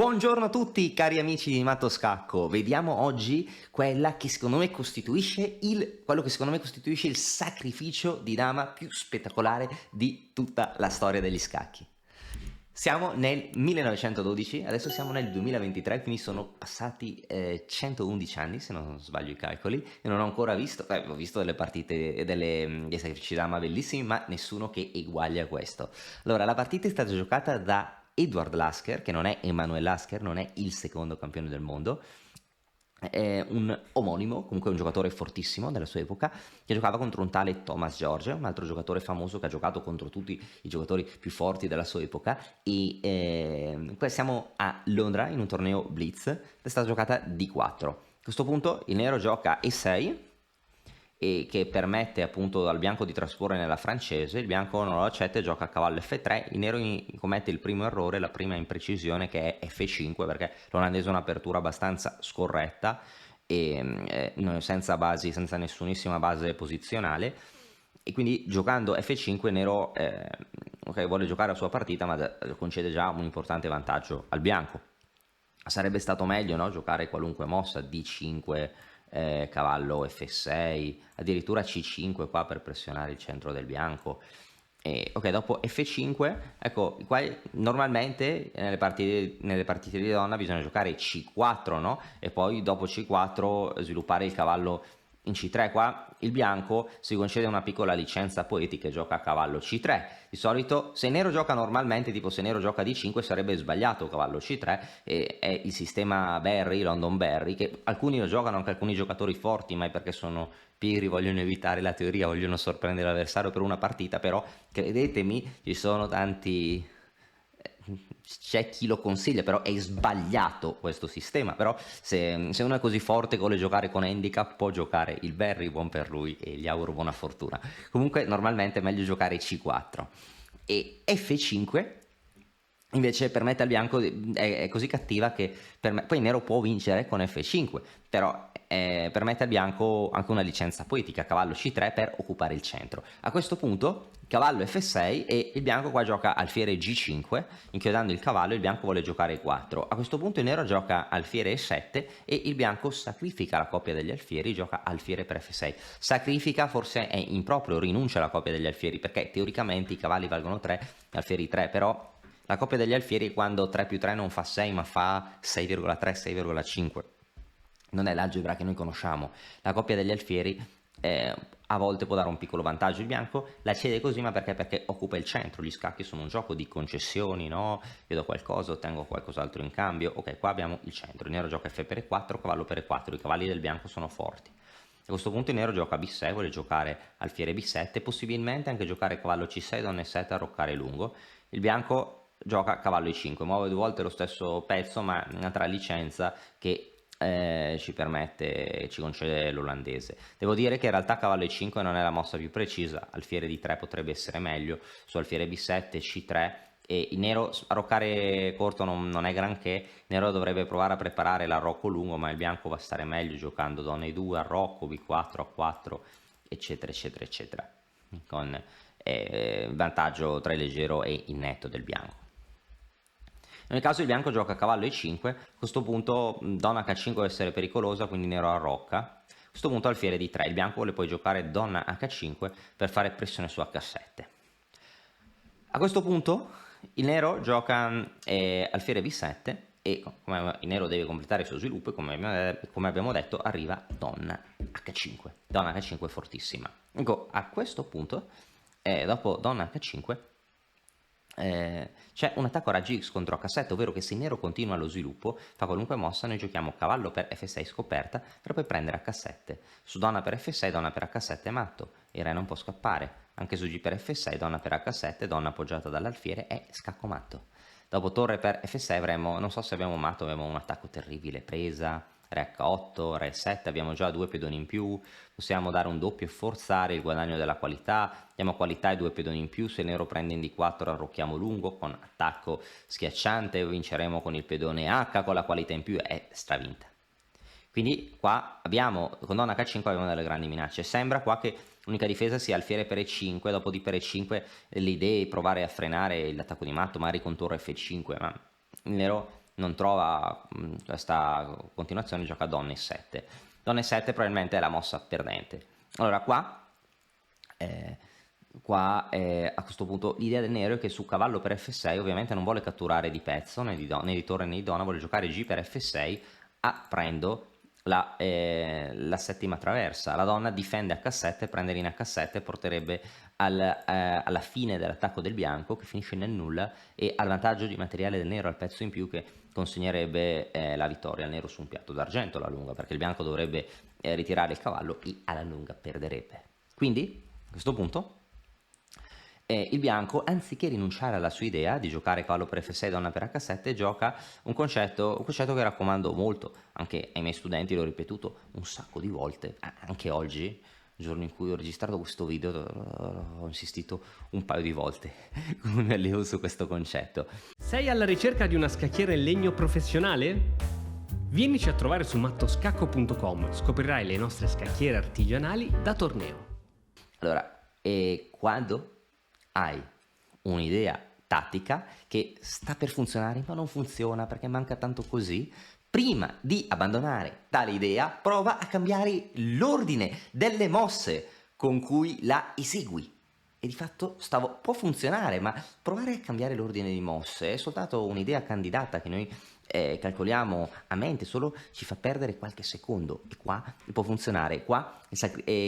Buongiorno a tutti cari amici di Matto Scacco, vediamo oggi quello che secondo me costituisce il sacrificio di dama più spettacolare di tutta la storia degli scacchi. Siamo nel 1912, adesso siamo nel 2023, quindi sono passati 111 anni se non sbaglio i calcoli e non ho ancora visto, ho visto delle partite e dei sacrifici dama bellissimi, ma nessuno che eguaglia questo. Allora, la partita è stata giocata da Edward Lasker, che non è Emanuel Lasker, non è il secondo campione del mondo, è un omonimo, comunque un giocatore fortissimo della sua epoca, che giocava contro un tale Thomas George, un altro giocatore famoso che ha giocato contro tutti i giocatori più forti della sua epoca. E qua siamo a Londra in un torneo Blitz, è stata giocata di 4. A questo punto il nero gioca E6, e che permette appunto al bianco di trasporre nella francese. Il bianco non lo accetta e gioca a cavallo F3, il nero commette il primo errore, la prima imprecisione, che è F5, perché l'olandese ha un'apertura abbastanza scorretta e senza basi, senza nessunissima base posizionale, e quindi giocando F5 il nero vuole giocare la sua partita, ma concede già un importante vantaggio al bianco. Sarebbe stato meglio, no, giocare qualunque mossa, D5, cavallo F6, addirittura C5 qua per pressionare il centro del bianco. Ok, dopo F5, ecco, qua normalmente nelle partite di donna bisogna giocare C4, no? E poi dopo C4 sviluppare il cavallo in C3. Qua il bianco si concede una piccola licenza poetica e gioca a cavallo C3. Di solito se nero gioca normalmente, tipo se nero gioca D5, sarebbe sbagliato cavallo C3, e è il sistema Barry, London Barry, che alcuni lo giocano, anche alcuni giocatori forti, ma è perché sono pigri, vogliono evitare la teoria, vogliono sorprendere l'avversario per una partita. Però credetemi, ci sono tanti, c'è chi lo consiglia, però è sbagliato questo sistema. Però se uno è così forte che vuole giocare con handicap, può giocare il Barry, buon per lui, e gli auguro buona fortuna. Comunque normalmente è meglio giocare C4 e F5. Invece permette al bianco, è così cattiva che poi il nero può vincere con F5, però permette al bianco anche una licenza poetica, cavallo C3 per occupare il centro. A questo punto cavallo F6 e il bianco qua gioca alfiere G5, inchiodando il cavallo. Il bianco vuole giocare 4. A questo punto il nero gioca alfiere E7 e il bianco sacrifica la coppia degli alfieri, gioca alfiere per F6. Sacrifica forse è improprio, rinuncia alla coppia degli alfieri, perché teoricamente i cavalli valgono 3, gli alfieri 3, però la coppia degli alfieri è quando 3 più 3 non fa 6 ma fa 6,3, 6,5. Non è l'algebra che noi conosciamo. La coppia degli alfieri a volte può dare un piccolo vantaggio. Il bianco la cede così, ma perché occupa il centro. Gli scacchi sono un gioco di concessioni, no? Io do qualcosa, ottengo qualcos'altro in cambio. Ok, qua abbiamo il centro. Il nero gioca F per E4, cavallo per E4. I cavalli del bianco sono forti. A questo punto il nero gioca B6, vuole giocare alfiere B7, possibilmente anche giocare cavallo C6, donna E7, arroccare lungo. Il bianco gioca cavallo E5, muove 2 volte lo stesso pezzo, ma un'altra licenza che ci concede l'olandese. Devo dire che in realtà cavallo E5 non è la mossa più precisa, alfiere D3 potrebbe essere meglio, su alfiere B7, C3, e il nero arroccare corto non è granché. Il nero dovrebbe provare a preparare l'arrocco lungo, ma il bianco va a stare meglio giocando donna E2, arrocco, B4, A4, eccetera, eccetera, eccetera, con vantaggio tra il leggero e il netto del bianco. Nel caso il bianco gioca cavallo E5, a questo punto donna H5 deve essere pericolosa, quindi nero arrocca. A questo punto alfiere D3, il bianco vuole poi giocare donna H5 per fare pressione su H7. A questo punto il nero gioca alfiere B7 e come il nero deve completare il suo sviluppo, e come abbiamo detto arriva donna H5. Donna H5 è fortissima. Ecco, a questo punto, dopo donna H5, c'è un attacco a raggi X contro H7, ovvero che se il nero continua lo sviluppo, fa qualunque mossa, noi giochiamo cavallo per F6 scoperta per poi prendere H7. Su donna per F6, donna per H7 è matto, il re non può scappare. Anche su G per F6, donna per H7, donna appoggiata dall'alfiere è scacco matto. Dopo torre per F6 avremo, non so se abbiamo matto, abbiamo un attacco terribile, presa, re H8, re 7, abbiamo già 2 pedoni in più, possiamo dare un doppio e forzare il guadagno della qualità, diamo qualità e 2 pedoni in più. Se il nero prende in D4 arrocchiamo lungo con attacco schiacciante, vinceremo con il pedone H, con la qualità in più è stravinta. Quindi qua abbiamo, con donna H5 abbiamo delle grandi minacce. Sembra qua che l'unica difesa sia alfiere per E5, dopo D per E5 l'idea è provare a frenare l'attacco di matto, magari con torre F5, ma il nero non trova questa continuazione, gioca donna e7. Donna e7 probabilmente è la mossa perdente. Allora a questo punto l'idea del nero è che su cavallo per f6 ovviamente non vuole catturare di pezzo né di torre né di donna, vuole giocare g per f6 aprendo la settima traversa. La donna difende h7, prendere in h7 porterebbe alla fine dell'attacco del bianco, che finisce nel nulla, e al vantaggio di materiale del nero, al pezzo in più, che consegnerebbe la vittoria al nero su un piatto d'argento alla lunga, perché il bianco dovrebbe ritirare il cavallo e alla lunga perderebbe. Quindi a questo punto il bianco, anziché rinunciare alla sua idea di giocare cavallo per f6, donna per h7, gioca un concetto che raccomando molto anche ai miei studenti, l'ho ripetuto un sacco di volte, anche oggi, il giorno in cui ho registrato questo video, ho insistito un paio di volte con un allievo su questo concetto. Sei alla ricerca di una scacchiera in legno professionale? Vienici a trovare su mattoscacco.com, scoprirai le nostre scacchiere artigianali da torneo. Allora, quando hai un'idea tattica che sta per funzionare ma non funziona perché manca tanto così, prima di abbandonare tale idea prova a cambiare l'ordine delle mosse con cui la esegui. E di fatto può funzionare, ma provare a cambiare l'ordine di mosse è soltanto un'idea candidata che noi calcoliamo a mente, solo ci fa perdere qualche secondo, e qua può funzionare. Qua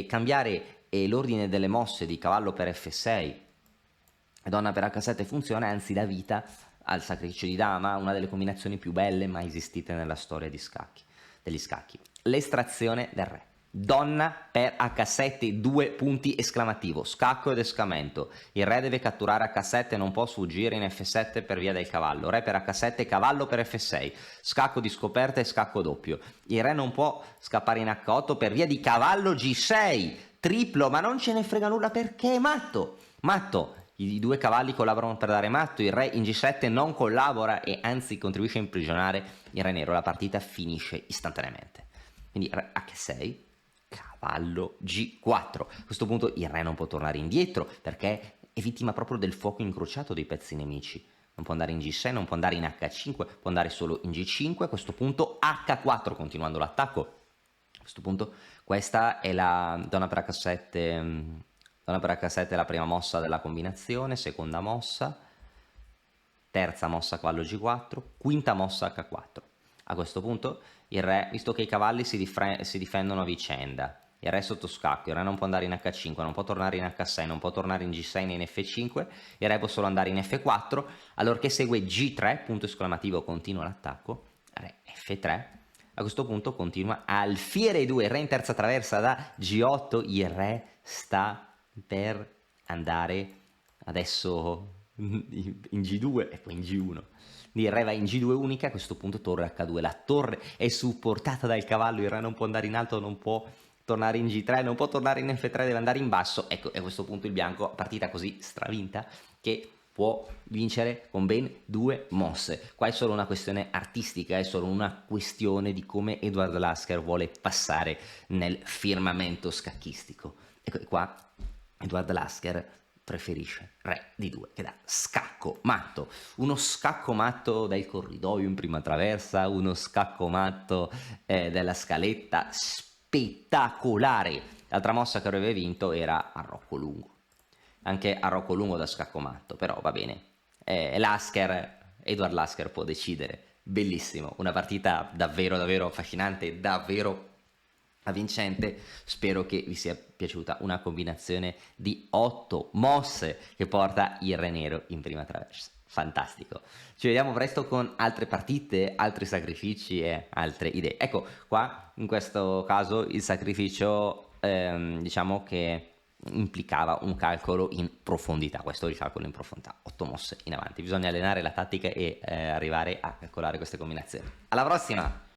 cambiare l'ordine delle mosse di cavallo per f6 e donna per h7 funziona, anzi dà vita al sacrificio di dama, una delle combinazioni più belle mai esistite nella storia degli scacchi. L'estrazione del re. Donna per h7, 2 punti esclamativo, scacco ed escamento. Il re deve catturare h7, non può sfuggire in f7 per via del cavallo. Re per h7, cavallo per f6, scacco di scoperta e scacco doppio. Il re non può scappare in h8 per via di cavallo g6, triplo, ma non ce ne frega nulla perché è matto. Matto. I due cavalli collaborano per dare matto, il re in g7 non collabora e anzi contribuisce a imprigionare il re nero, la partita finisce istantaneamente. Quindi re h6, cavallo g4. A questo punto il re non può tornare indietro perché è vittima proprio del fuoco incrociato dei pezzi nemici. Non può andare in g6, non può andare in h5, può andare solo in g5. A questo punto h4 continuando l'attacco. A questo punto questa è la donna per h7. Donna per h7 è la prima mossa della combinazione, seconda mossa, terza mossa cavallo g4, quinta mossa h4. A questo punto il re, visto che i cavalli si difendono a vicenda, il re è sotto scacco, il re non può andare in h5, non può tornare in h6, non può tornare in g6 né in f5, il re può solo andare in f4, allorché segue g3, punto esclamativo, continua l'attacco, re f3. A questo punto continua alfiere 2, il re in terza traversa da g8, il re sta per andare adesso in G2 e poi in G1. Il re va in G2 unica, a questo punto torre H2, la torre è supportata dal cavallo, il re non può andare in alto, non può tornare in G3, non può tornare in F3, deve andare in basso. Ecco, a questo punto il bianco, partita così stravinta che può vincere con ben 2 mosse. Qua è solo una questione artistica, è solo una questione di come Edward Lasker vuole passare nel firmamento scacchistico. Ecco, qua Edward Lasker preferisce re di 2 che dà scacco matto, uno scacco matto dal corridoio in prima traversa, uno scacco matto della scaletta spettacolare. L'altra mossa che avrebbe vinto era Arrocco lungo, anche Arrocco lungo da scacco matto, però va bene. Edward Lasker può decidere, bellissimo, una partita davvero davvero affascinante, davvero vincente. Spero che vi sia piaciuta una combinazione di 8 mosse che porta il re nero in prima traversa. Fantastico. Ci vediamo presto con altre partite, altri sacrifici e altre idee. Ecco, qua in questo caso il sacrificio diciamo che implicava un calcolo in profondità. Questo è il calcolo in profondità, 8 mosse in avanti. Bisogna allenare la tattica e arrivare a calcolare queste combinazioni. Alla prossima!